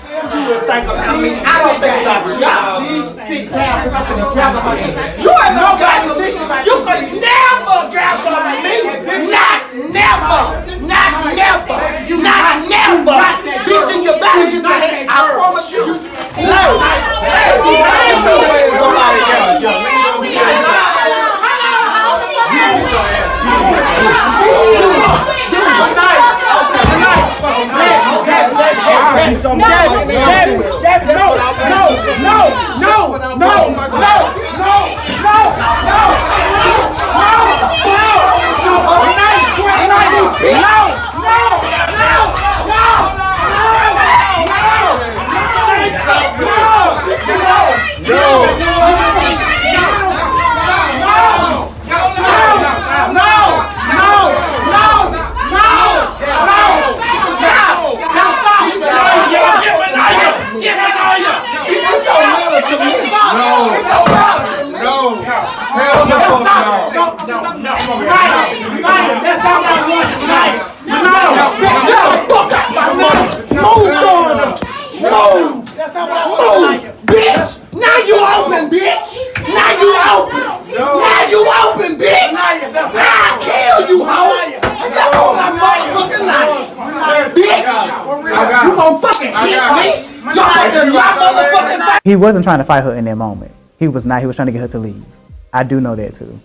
think about me. I don't think about y'all. You ain't gonna gather me. You can never gather me. Not never. Not never. Not never. Bitch, in your body, get your head. I promise you. No. Hey, get your hands somebody else. He wasn't trying to fight her in that moment. He was not. He was trying to get her to leave. I do know that too.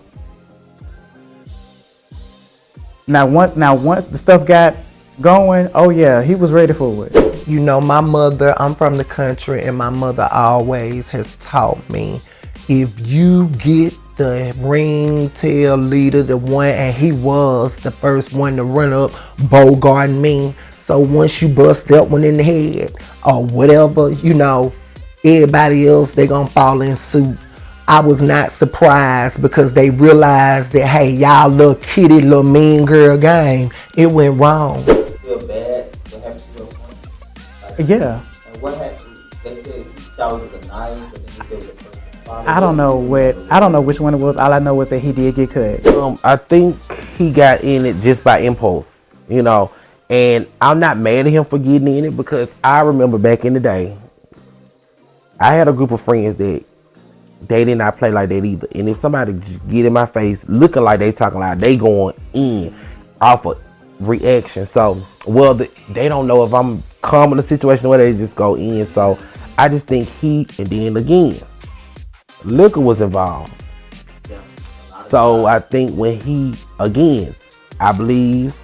Now once the stuff got going, oh yeah, he was ready for it. You know, my mother, I'm from the country, and my mother always has taught me, if you get the ringtail leader, the one, and he was the first one to run up, bogart me. So once you bust that one in the head or whatever, you know, everybody else, they gonna fall in suit. I was not surprised because they realized that, hey, y'all little kitty, little mean girl game, it went wrong. Feel bad? What happened to your friend? Yeah. And what happened? They said he thought it was a knife, but then he said it was a person. I don't know which one it was. All I know was that he did get cut. I think he got in it just by impulse, you know. And I'm not mad at him for getting in it because I remember back in the day, I had a group of friends that they did not play like that either. And if somebody get in my face looking like they talking loud, they going in off of reaction. So, well, they don't know if I'm calm in a situation where they just go in. So, I just think and then again, liquor was involved. So, I think when I believe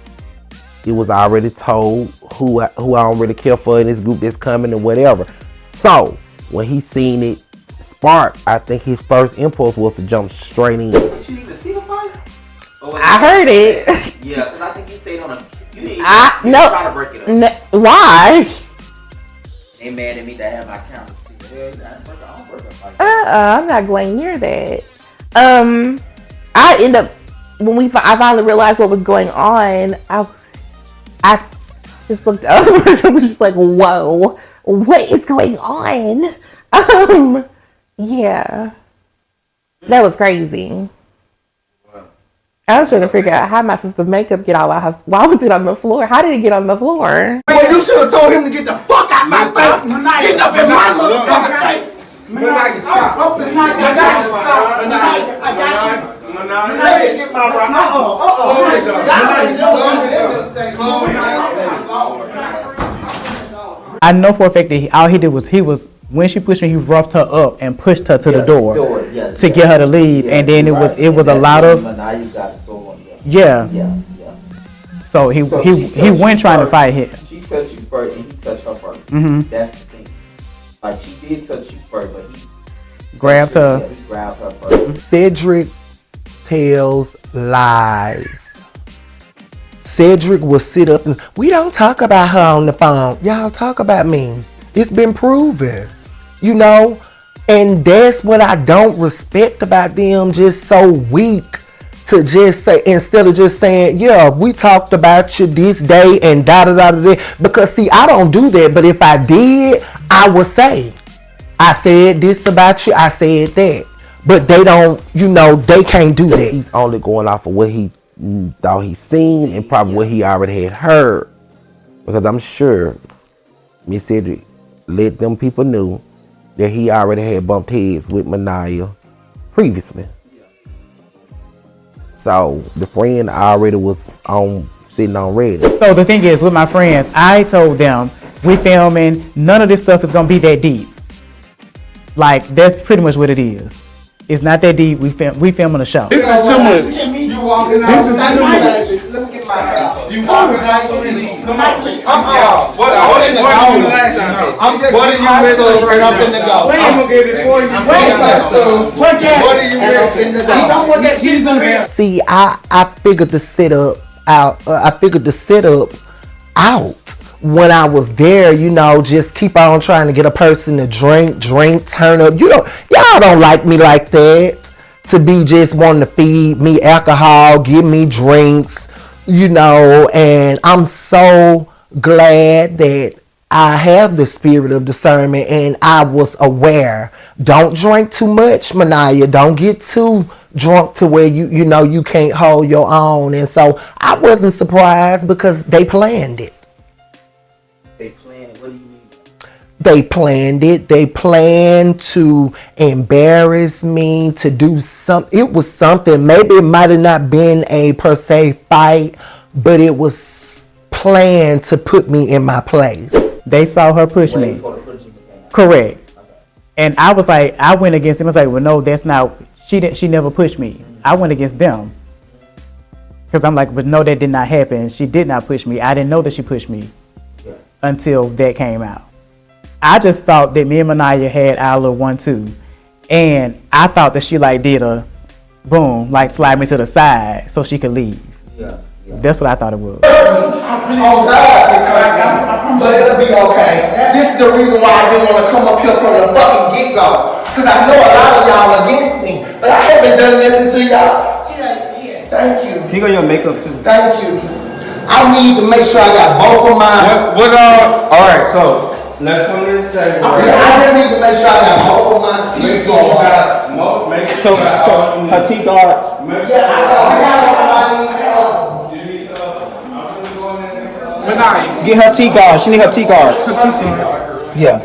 it was already told who I don't really care for in this group that's coming or whatever. So, when he seen it spark, I think his first impulse was to jump straight in. Did you even see the fight? I heard it. Yeah, because I think you stayed on a. You didn't try to break it up. Why? They mad at me that I have my cameras. I don't break up like I'm not going near that. I end up when I finally realized what was going on. I just looked over and was just like, "Whoa, what is going on?" Yeah, that was crazy. I was trying to figure out how my sister's makeup get all out. Why was it on the floor? How did it get on the floor? Well, you should have told him to get the fuck out my face. Getting up in my motherfucking face. I got you. Get my I know for a fact that all he did was when she pushed me, he roughed her up and pushed her to the door to get her to leave, and then it was a lot of So he went trying to fight him. She touched you first, and he touched her first. Mm-hmm. That's the thing. Like she did touch you first, but he grabbed her. Yeah, he grabbed her first. Sedrick tells lies. Sedrick will sit up and, we don't talk about her on the phone. Y'all talk about me. It's been proven, you know? And that's what I don't respect about them, just so weak to just say, instead of just saying, yeah, we talked about you this day and da-da-da-da-da. Because see, I don't do that. But if I did, I would say, I said this about you, I said that. But they don't, you know, they can't do that. He's only going off of what he thought he seen and probably what he already had heard. Because I'm sure Miss Sedrick let them people knew that he already had bumped heads with Manaya previously. So the friend already was sitting on ready. So the thing is, with my friends, I told them, we filming, none of this stuff is gonna be that deep. Like, that's pretty much what it is. It's not that deep, we filming a show. This is too much. You walking out with that. Look at my house. You walking out with come on. What are you last time? I'm just getting my stuff and I'm finna go. I'm gonna get it for you. I'm getting my stuff. What are you And I'm finna go. You don't want that shit in the See, I figured the setup out. I figured the setup out when I was there. You know, just keep on trying to get a person to drink, turn up. Y'all don't like me like that. To be just wanting to feed me alcohol, give me drinks, you know. And I'm so glad that I have the spirit of discernment and I was aware. Don't drink too much, Manaya. Don't get too drunk to where you know you can't hold your own. And so I wasn't surprised because they planned it. They planned. What do you mean? They planned it. They planned to embarrass me, to do something. It was something. Maybe it might have not been a per se fight, but it was planned to put me in my place. They saw her push me. Correct. And I was like, I went against him. I was like, well, no, that's not, she never pushed me. I went against them. Because I'm like, but no, that did not happen. She did not push me. I didn't know that she pushed me until that came out. I just thought that me and Manaya had our little 1-2. And I thought that she like did a boom, like slide me to the side so she could leave. Yeah. That's what I thought it was. Oh God, it's hurting, but it'll be okay. This is the reason why I didn't want to come up here from the fucking get-go. Because I know a lot of y'all against me, but I haven't done nothing to y'all. Thank you. Here go your makeup too. Thank you. I need to make sure I got both of mine. Alright, so let's come to this table. I just need to make sure I got both of my teeth guards. So her teeth guards. Yeah, I got them. I need Manaya. Get her teeth guards. She need her teeth guards. Yeah.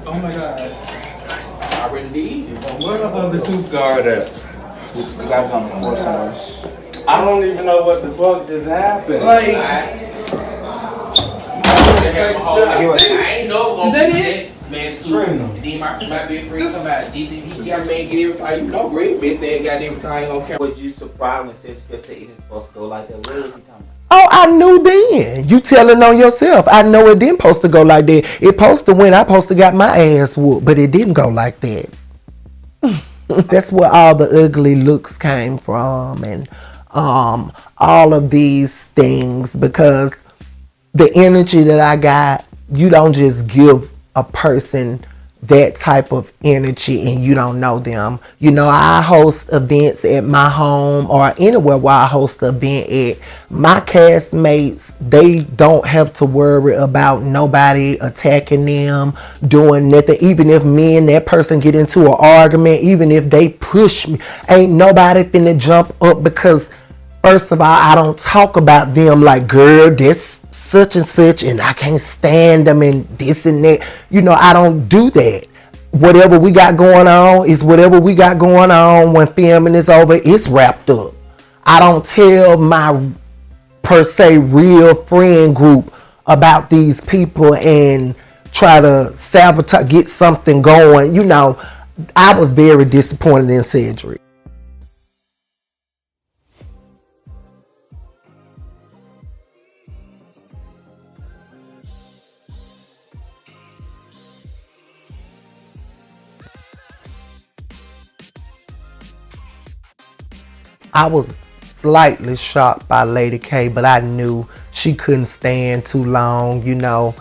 Oh my God. I already did. Where the other tooth guard at? You guys on the floor somewhere. I don't even know what the fuck just happened. I ain't know gonna be that man too. And then my big friend come out. He got man get everything. You know, great man said got everything on camera. Was you surprised when Sedrick said it isn't supposed to go like that? What was he talking about? Oh, I knew then. You telling on yourself. I know it didn't supposed to go like that. It supposed to when I supposed to got my ass whooped, but it didn't go like that. That's where all the ugly looks came from, and all of these things, because the energy that I got, you don't just give a person that type of energy and you don't know them. You know, I host events at my home or anywhere where I host an event at. My castmates, they don't have to worry about nobody attacking them, doing nothing. Even if me and that person get into an argument, even if they push me, ain't nobody finna jump up because, first of all, I don't talk about them like, girl, this such and such, and I can't stand them and this and that. You know, I don't do that. Whatever we got going on is whatever we got going on. When filming is over, it's wrapped up. I don't tell my, per se, real friend group about these people and try to sabotage, get something going. You know, I was very disappointed in Sedrick. I was slightly shocked by Lady K, but I knew she couldn't stand too long, you know.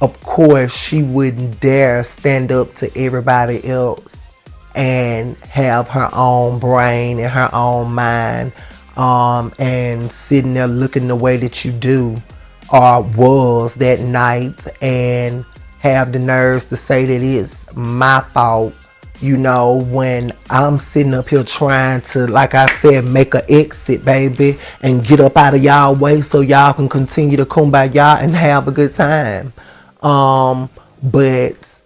Of course, she wouldn't dare stand up to everybody else and have her own brain and her own mind, and sitting there looking the way that you do or was that night, and have the nerves to say that it's my fault You know, when I'm sitting up here trying to, like I said, make an exit, baby, and get up out of y'all way so y'all can continue to kumbaya and have a good time. But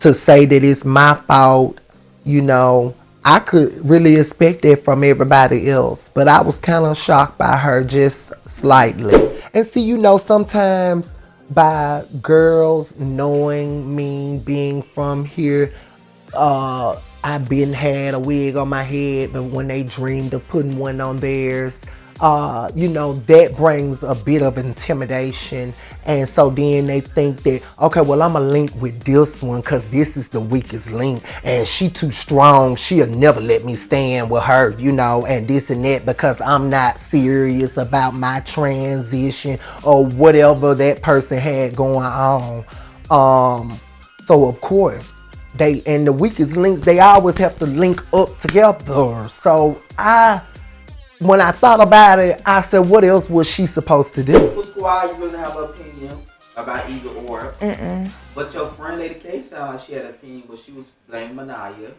to say that it's my fault, you know, I could really expect that from everybody else. But I was kind of shocked by her just slightly. And see, you know, sometimes by girls knowing me being from here, I've been had a wig on my head, but when they dreamed of putting one on theirs, you know, that brings a bit of intimidation. And so then they think that, okay, well, I'm going to link with this one because this is the weakest link. And she too strong. She'll never let me stand with her, you know, and this and that because I'm not serious about my transition or whatever that person had going on. So, of course, and the weakest links, they always have to link up together. So when I thought about it, I said, what else was she supposed to do? Well, squad, you really have an opinion about either or. But your friend Lady K sounded like she had an opinion, but she was blaming Manaya,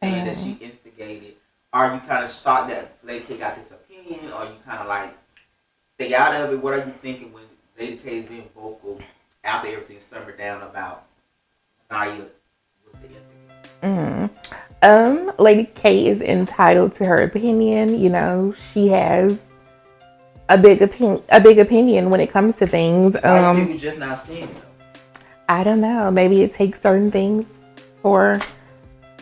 saying that she instigated. Are you kind of shocked that Lady K got this opinion, or you kind of like stay out of it? What are you thinking when Lady K is being vocal after everything simmered down about Manaya? Lady K is entitled to her opinion. You know, she has a big opinion when it comes to things. Why do you think you're just not seeing it? I don't know. Maybe it takes certain things for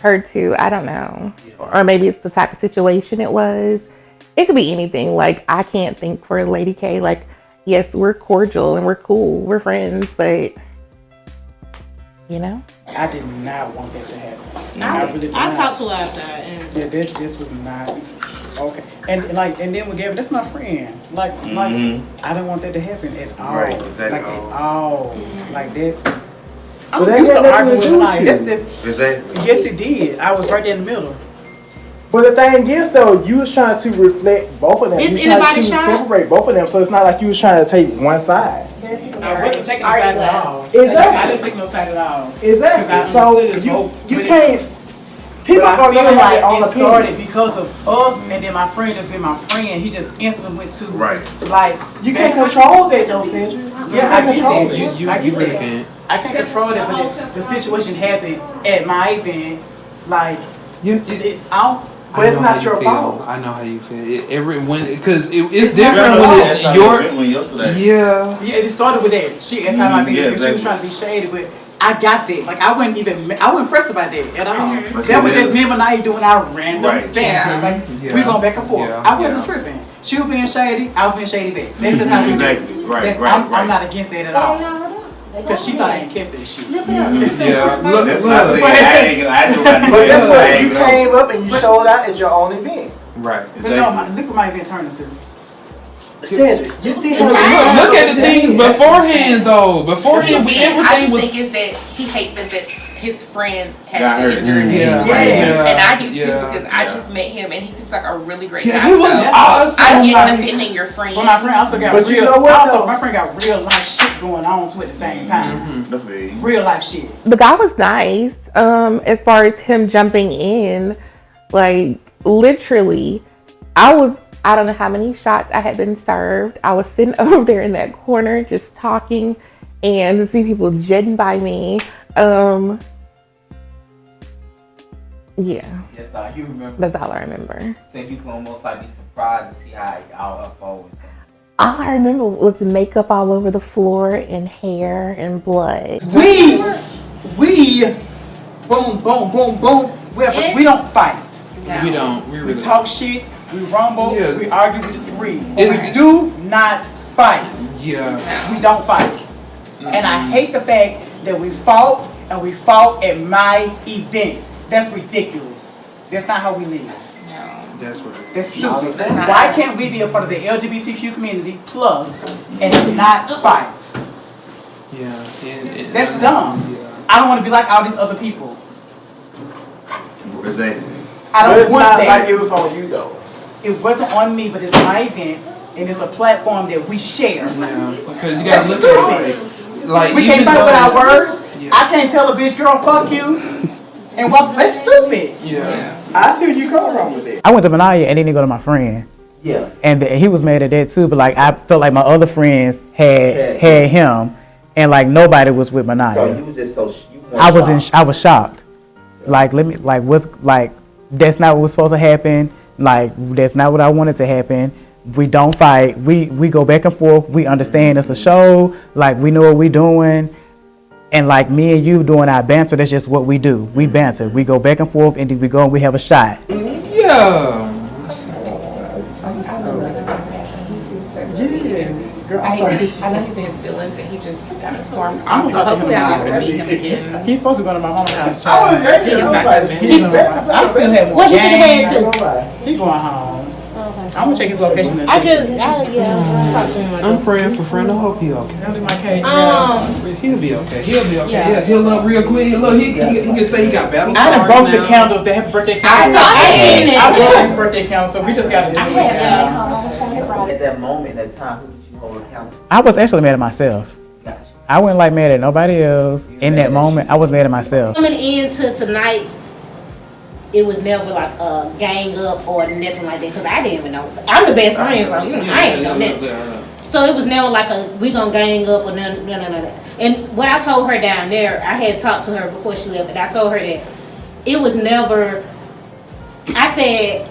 her to. I don't know. Or maybe it's the type of situation it was. It could be anything. Like, I can't think for Lady K. Like, yes, we're cordial and we're cool. We're friends, but you know. I did not want that to happen. I talked to her after that, and yeah, this was not okay. And then with Gavin, that's my friend. Like I don't want that to happen at all. Right, exactly. Like at all. Like that's. I'm used to arguing with Maya. That's just. Exactly. Yes, it did. I was right there in the middle. But the thing is, though, you was trying to reflect both of them. Is you trying to anybody shots? separate both of them, so it's not like you was trying to take one side. I wasn't taking no side at all. Exactly. I didn't take no side at all. Exactly. So you can't. People But I are feel gonna have like their own it started opinions. because of us, and then my friend just been my friend. He just instantly went to like You can't control that, though, Sedrick. Yeah, I get control that. it. I get that. I can't control it, but the situation happened at my event. Like it's out. But it's not your fault. I know how you feel. Because it's different when it's your. Yeah. Yeah, it started with that. She asked how my event. She was trying to be shady, but I got that. Like I wasn't pressed about that at all. That was just me and Manaya doing our random banter. Like we going back and forth. I wasn't tripping. She was being shady. I was being shady back. That's just how we do. I'm not against that at all. Because she thought I didn't catch that shit. Yeah. Look, That's what I said. But that's what you came up and you showed out at your own event. Right. But no, look what my event turned into. Sedrick, you still Look at the things beforehand, though. Beforehand, I everything just was. think is that he hates that his friend had Got to hurt. endure it. Yeah. And I do too because I just met him and he seems like a really great guy. He was so awesome. I get defending your friend. Well, my friend also got But you know what, though? my friend got real life shit going on too at the same time. Real life shit. The guy was nice. As far as him jumping in, like literally, I don't know how many shots I had been served. I was sitting over there in that corner just talking, and to see people jetting by me. Yeah. Yes, you remember. That's all I remember. So you can almost like be surprised to see how y'all unfold. All I remember was makeup all over the floor and hair and blood. We boom, boom, boom, boom. We don't fight. No. We don't. We talk shit. We rumble. Yeah. We argue. We disagree. But we do not fight. Yeah. We don't fight. And I hate the fact that we fought and we fought at my event. That's ridiculous. That's not how we live. That's what. That's stupid. Why can't we be a part of the LGBTQ community plus and not fight? Yeah. That's dumb. Yeah. I don't want to be like all these other people. Exactly. I But don't it's want not that. like it was on you, though. It wasn't on me, but it's my event and it's a platform that we share. Yeah. Because you That's gotta look at it. Like we can't even fight though with our it's- words. Yeah. I can't tell a bitch, girl, fuck you. And what? That's stupid. Yeah. I see where you come from with that. I went to Manaya and then he go to my friend. Yeah. And he was mad at that too, but like I felt like my other friends had him, and like nobody was with Manaya. So you was just I was shocked. Like that's not what was supposed to happen. Like that's not what I wanted to happen. We don't fight. We go back and forth. We understand it's a show. Like we know what we doing. And like me and you doing our banter, that's just what we do. We banter. We go back and forth, and then we go and we have a shot. Yeah. I know he's in his feelings and he just got a storm. I'm So hopefully I'll get to meet him again. He's supposed to go to my mama's house. He is not coming. I still have more What he games. finna head He going home. Okay. I'm gonna check his location and see. I talk to him. I'm praying for friend. I hope he okay. I'll do my cake. He'll be okay. He'll be okay. Yeah. Yeah, he'll up real quick. Look, he can say he got battle I done scars broke the now. candles. They have birthday candles. I broke the birthday candle, so we just gotta do it now. At that moment, that time, who did you hold accountable? I was actually mad at myself. Gotcha. I wasn't like mad at nobody else. In that moment, I was mad at myself. Coming into tonight, it was never like a gang up or nothing like that, because I didn't even know. I'm the best friend, so I ain't know nothing. So it was never like we gonna gang up or nothing. And what I told her down there, I had talked to her before she left, and I told her that it was never, I said,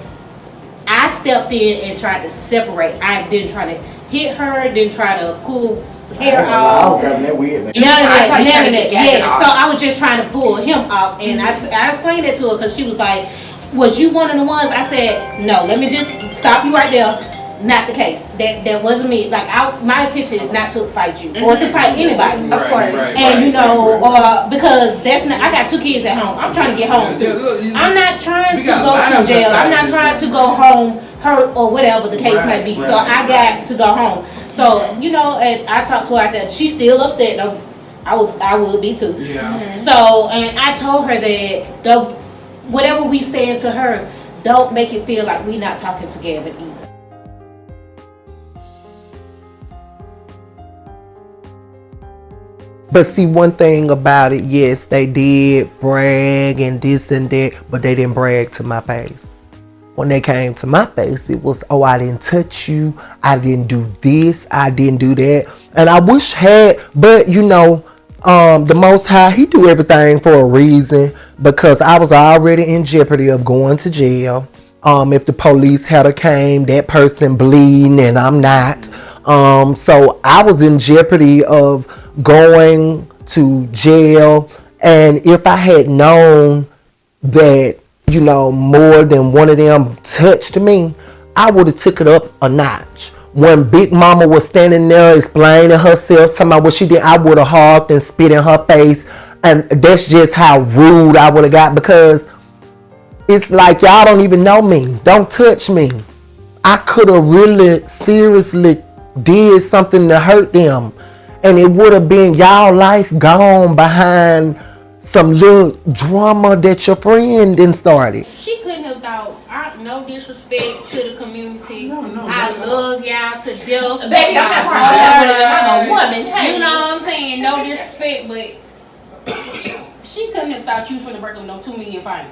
I stepped in and tried to separate. I didn't try to hit her, didn't try to pull hair off. None of that. Yeah, so I was just trying to pull him off, and I explained that to her because she was like, was you one of the ones? I said, no, let me just stop you right there. Not the case. That wasn't me. Like my intention is not to fight you or to fight anybody. Of course. And you know, or because that's not. I got 2 kids at home. I'm trying to get home too. I'm not trying to go to jail. I'm not trying to go home hurt or whatever the case may be. So I got to go home. So you know, and I talked to her after. She's still upset. No, I would be too. Yeah. So and I told her that whatever we saying to her, don't make it feel like we not talking together either. But see, one thing about it, yes, they did brag and this and that, but they didn't brag to my face. When they came to my face, it was, oh, I didn't touch you, I didn't do this, I didn't do that. And I wish but you know, the Most High, he do everything for a reason, because I was already in jeopardy of going to jail. If the police had came, that person bleeding and I'm not. So I was in jeopardy of going to jail. And if I had known that, you know, more than one of them touched me, I would have took it up a notch. When Big Mama was standing there explaining herself, talking about what she did, I would have hugged and spit in her face. And that's just how rude I would have got, because it's like, y'all don't even know me. Don't touch me. I could have really seriously did something to hurt them. And it would have been y'all life gone behind some little drama that your friend didn't started. She couldn't have thought, no disrespect to the community. I love y'all to death. Baby, I'm not I'm a woman. Hey. You know what I'm saying? No disrespect, but she couldn't have thought you was gonna break up no 2 million fight.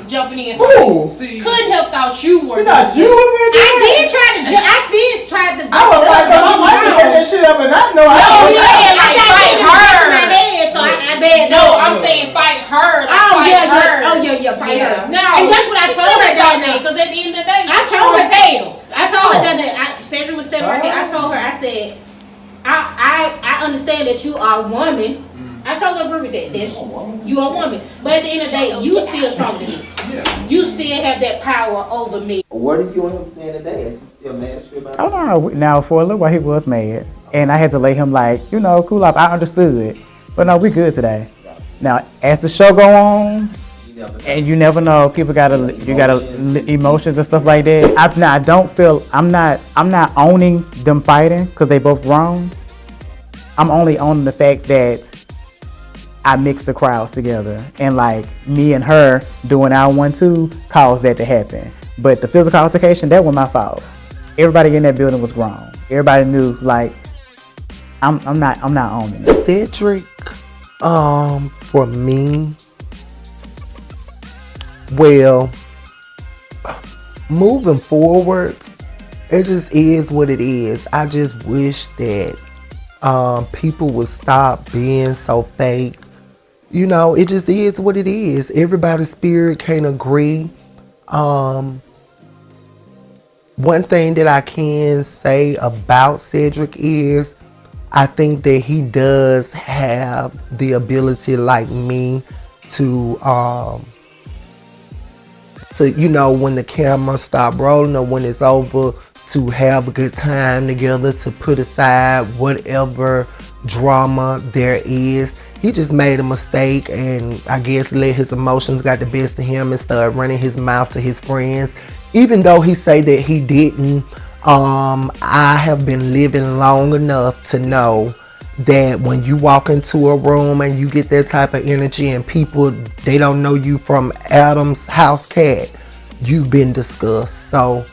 Jumping in. Couldn't have thought you were. Not you. I did try to. I was like, my mom had that shit up, and I know. Fight her. So I bet. No, I'm saying fight her. Fight her. No, and that's what I told her down there. Because at the end of the day, I told her down there. Sedrick was standing right there. I told her. I said, I understand that you are a woman. I totally agree with that. You are a woman. But at the end of the day, you still stronger than me. Yeah. You still have that power over me. What are you and him saying today? Is he still mad at you about I don't know. Now, for a little while, he was mad. And I had to let him, like, you know, cool off. I understood. But no, we good today. Now, as the show go on, and you never know, people got emotions and stuff like that. I'm not owning them fighting because they both grown. I'm only owning the fact that I mixed the crowds together, and like me and her doing our 1-2 caused that to happen. But the physical altercation, that was my fault. Everybody in that building was grown. Everybody knew, like, I'm not owning it. Sedrick, for me, Well, moving forward, it just is what it is. I just wish that people would stop being so fake. You know, it just is what it is. Everybody's spirit can't agree. One thing that I can say about Sedrick is I think that he does have the ability, like me, to you know, when the camera stop rolling or when it's over, to have a good time together, to put aside whatever drama there is. He just made a mistake and I guess let his emotions got the best of him and started running his mouth to his friends. Even though he say that he didn't, I have been living long enough to know that when you walk into a room and you get that type of energy and people, they don't know you from Adam's house cat, you've been discussed. So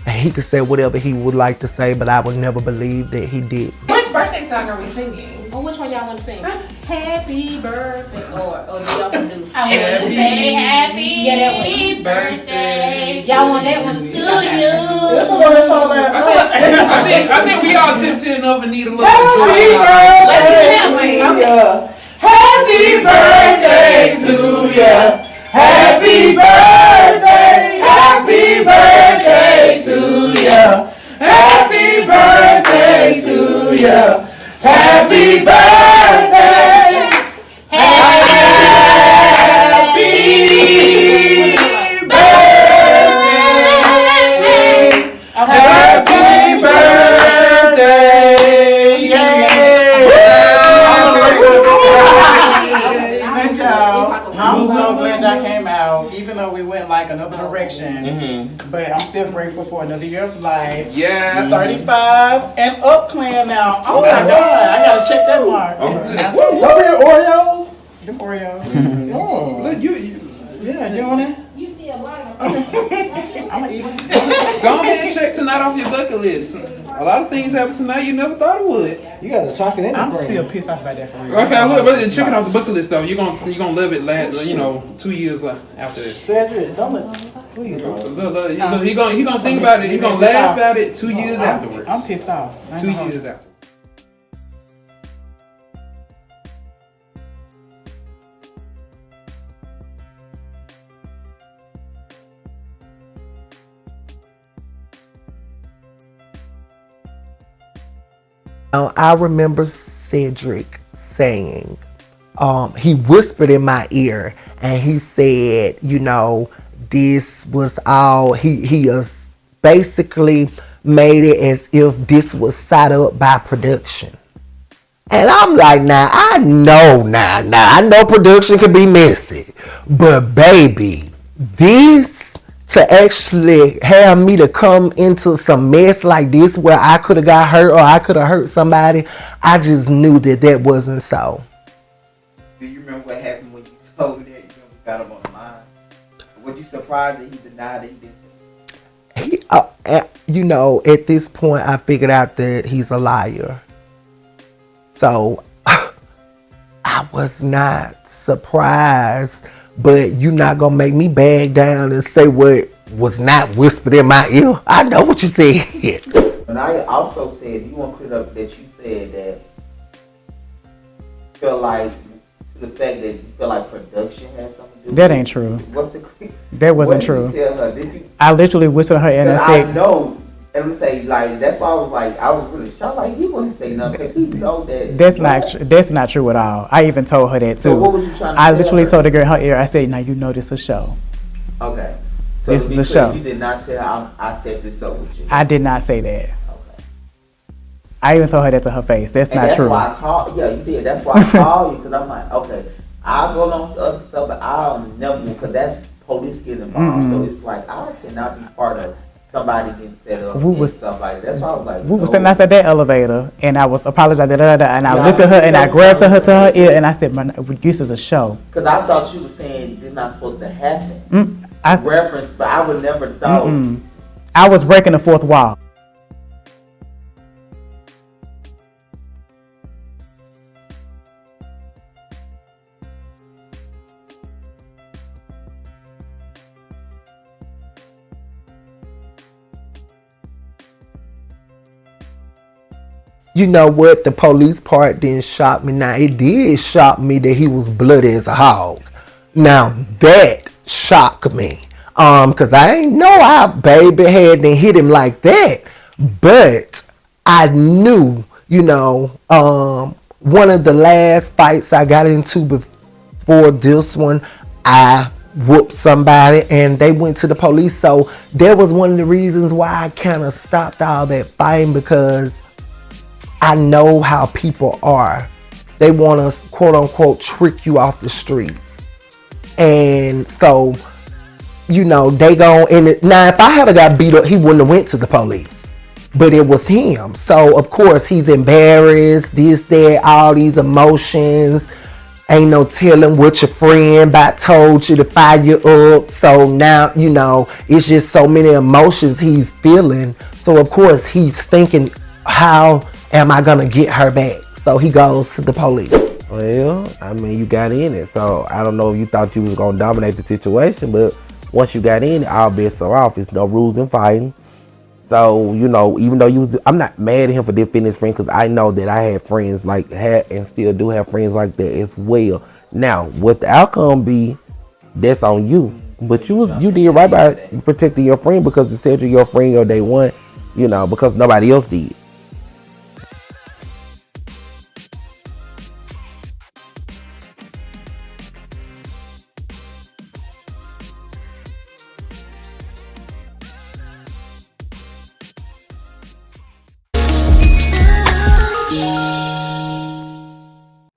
he could say whatever he would like to say, but I would never believe that he did. Which birthday song are we singing? Oh, which one y'all want to sing? Happy birthday, or do y'all want to do? I want to say happy birthday. Y'all want that one? To you. I think we all tipsy enough and need a little joy. Let's do that one. Happy birthday to ya. Happy birthday. Happy birthday to ya. Happy birthday to ya. Happy birthday. Happy birthday. Happy birthday. Thank y'all. I'm so glad y'all came out, even though we went like another direction. But I'm still grateful for another year of life. Yeah. 35 and up clan now. Oh my God, I gotta check that mark. What were your Oreos? Them Oreos. Oh. Look, you Yeah, you on it? You see a lighter. I'm gonna eat it. go ahead and check tonight off your bucket list. A lot of things happen tonight you never thought it would. You got the chocolate in the I'm still pissed off about that for real. Okay, look, but check it off the bucket list though. You're gonna love it last, 2 years after this. Cedric, don't let, please don't. Look, he gonna think about it. He gonna laugh about it 2 years afterwards. I'm pissed off. 2 years after. I remember Sedrick saying, he whispered in my ear and he said, this was all, he basically made it as if this was set up by production. And I'm like, I know production can be messy, but baby, this to actually have me to come into some mess like this where I could have got hurt or I could have hurt somebody, I just knew that wasn't so. Do you remember what happened when you told that? You remember we got him on the line? Were you surprised that he denied that he didn't say it? At this point, I figured out that he's a liar. So, I was not surprised, but you're not going to make me bag down and say what was not whispered in my ear. I know what you said. And I also said, you want to clear up that you said that feel like, to the fact that you feel like production has something to do with it. That ain't true. That wasn't true. What did you tell her? Did you? I literally whispered her and I said, I know. And I'm saying, that's why I was really shocked. Like, he wouldn't say nothing because he know that. That's not true at all. I even told her that too. So what was you trying to I tell literally her? told the girl in her ear, I said, now this is a show. Okay. So this is a show. You did not tell her I set this up with you. I did not say that. Okay. I even told her that to her face. That's not true. That's why I called. Yeah, you did. That's why I called you because I'm like, okay, I'll go along with the other stuff, but I'll never, because that's police getting involved. So it's like I cannot be part of somebody getting set up and stuff like that. That's why I was like, we were standing outside that elevator, and I was apologizing, and I looked at her, and I grabbed to her ear, and I said, this is a show. Because I thought you were saying this is not supposed to happen. Reference, but I would never thought. I was breaking the fourth wall. you know what? The police part didn't shock me. Now, it did shock me that he was bloody as a hog. Now, that shocked me. Because I ain't know how baby had to hit him like that. But I knew, you know, one of the last fights I got into before this one, I whooped somebody and they went to the police. So that was one of the reasons why I kind of stopped all that fighting, because I know how people are. They want to quote unquote trick you off the streets. And so, you know, they go in it. Now, if I had got beat up, he wouldn't have went to the police. But it was him. So, of course, he's embarrassed, this, that, all these emotions. Ain't no telling what your friend about told you to fire you up. So now, you know, it's just so many emotions he's feeling. So, of course, he's thinking, how am I going to get her back? So he goes to the police. Well, I mean, you got in it. So I don't know if you thought you was going to dominate the situation, but once you got in it, all bets are off. It's no rules in fighting. So, you know, even though I'm not mad at him for defending his friend, because I know that I had friends and still do have friends like that as well. Now, what the outcome be, that's on you. But you did right by protecting your friend, because it said you're your friend your day one, you know, because nobody else did.